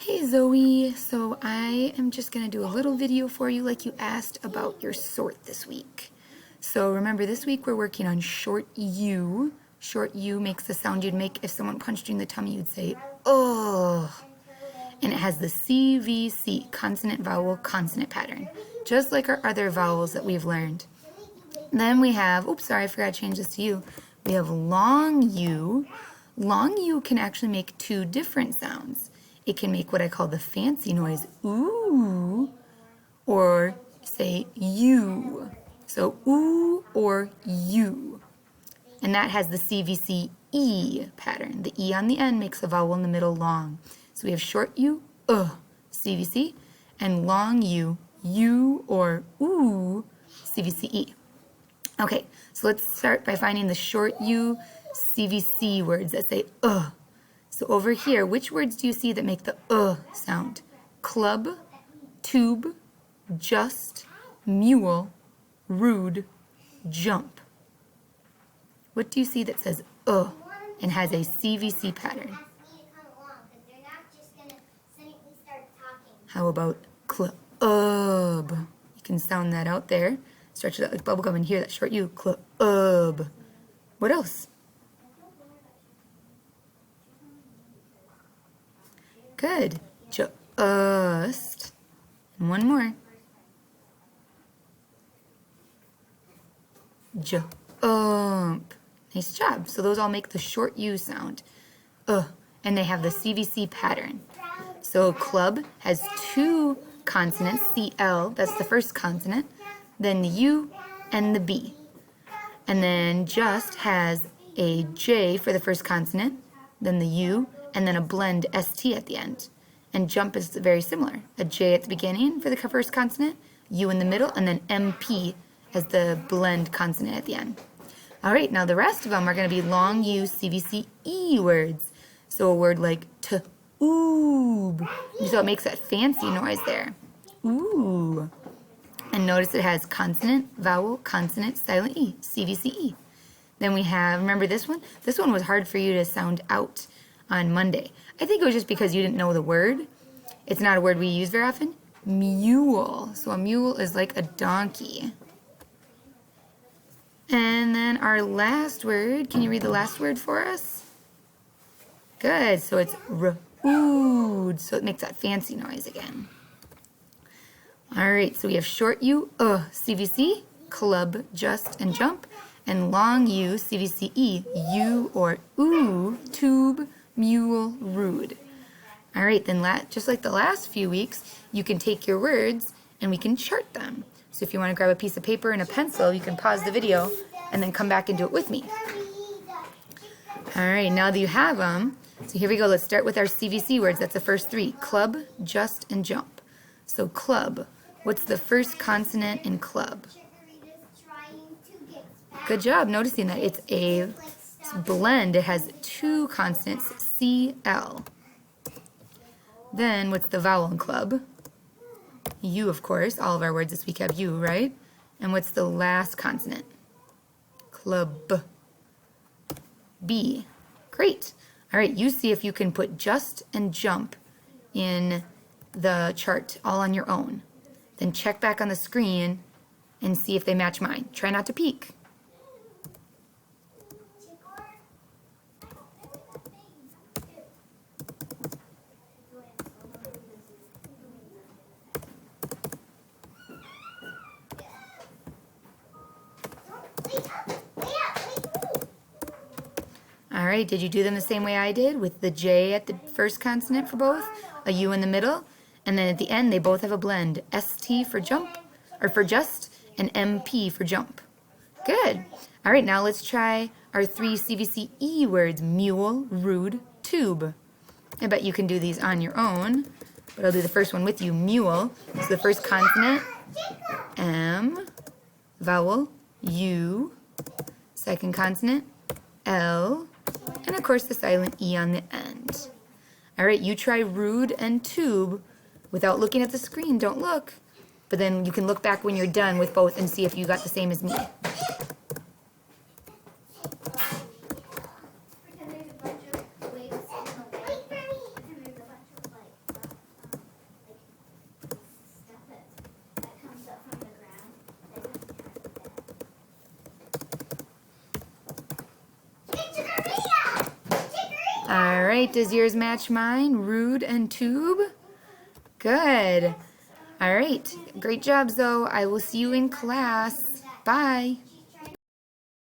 Hey Zoe, so I am just going to do a little video for you like you asked about your sort this week. So remember, this week we're working on short U. Short U makes the sound you'd make if someone punched you in the tummy. You'd say, oh. And it has the CVC, consonant, vowel, consonant pattern, just like our other vowels that we've learned. Then we have, oops, sorry, I forgot to change this to U. We have long U. Long U can actually make two different sounds. It can make what I call the fancy noise, ooh, or say you. So ooh or you. And that has the CVC E pattern. The E on the end makes the vowel in the middle long. So we have short U, CVC, and long U, you or ooh, CVC E. Okay, so let's start by finding the short U CVC words that say So over here, which words do you see that make the sound? Club, tube, just, mule, rude, jump. What do you see that says and has a CVC pattern? How about club? You can sound that out there. Stretch it out like bubblegum and hear that short U. Club. What else? Good. Just. And one more. Jump. Nice job. So those all make the short U sound. And they have the CVC pattern. So club has two consonants, CL, that's the first consonant, then the U and the B. And then just has a J for the first consonant, then the U, and then a blend ST at the end. And jump is very similar. A J at the beginning for the first consonant, U in the middle, and then MP as the blend consonant at the end. All right, now the rest of them are going to be long U CVC E words. So a word like oob. So it makes that fancy noise there. Ooh. And notice it has consonant, vowel, consonant, silent E, CVC E. Then we have, remember this one? This one was hard for you to sound out on Monday. I think it was just because you didn't know the word. It's not a word we use very often. Mule. So a mule is like a donkey. And then our last word, can you read the last word for us? Good, so it's rude. So it makes that fancy noise again. All right, so we have short U, CVC, club, just, and jump, and long U, CVC E, you or ooh, tube, mule, rude. All right, then just like the last few weeks, you can take your words and we can chart them. So if you want to grab a piece of paper and a pencil, you can pause the video and then come back and do it with me. All right, now that you have them, so here we go. Let's start with our CVC words. That's the first three, club, just, and jump. So club, what's the first consonant in club? Good job noticing that it's a blend. It has two consonants, CL. Then what's the vowel in club? U, of course. All of our words this week have U, right? And what's the last consonant? Club. B. Great. All right, you see if you can put just and jump in the chart all on your own. Then check back on the screen and see if they match mine. Try not to peek. All right, did you do them the same way I did with the J at the first consonant for both, a U in the middle, and then at the end they both have a blend, ST for jump, or for just, and MP for jump. Good. All right, now let's try our three CVC E words, mule, rude, tube. I bet you can do these on your own, but I'll do the first one with you, mule. So the first consonant, M, vowel, U, second consonant, L, and of course the silent E on the end. All right, you try rude and tube without looking at the screen. Don't look. But then you can look back when you're done with both and see if you got the same as me. All right, does yours match mine? Rude and tube? Good. All right, great job, Zoe. I will see you in class. Bye.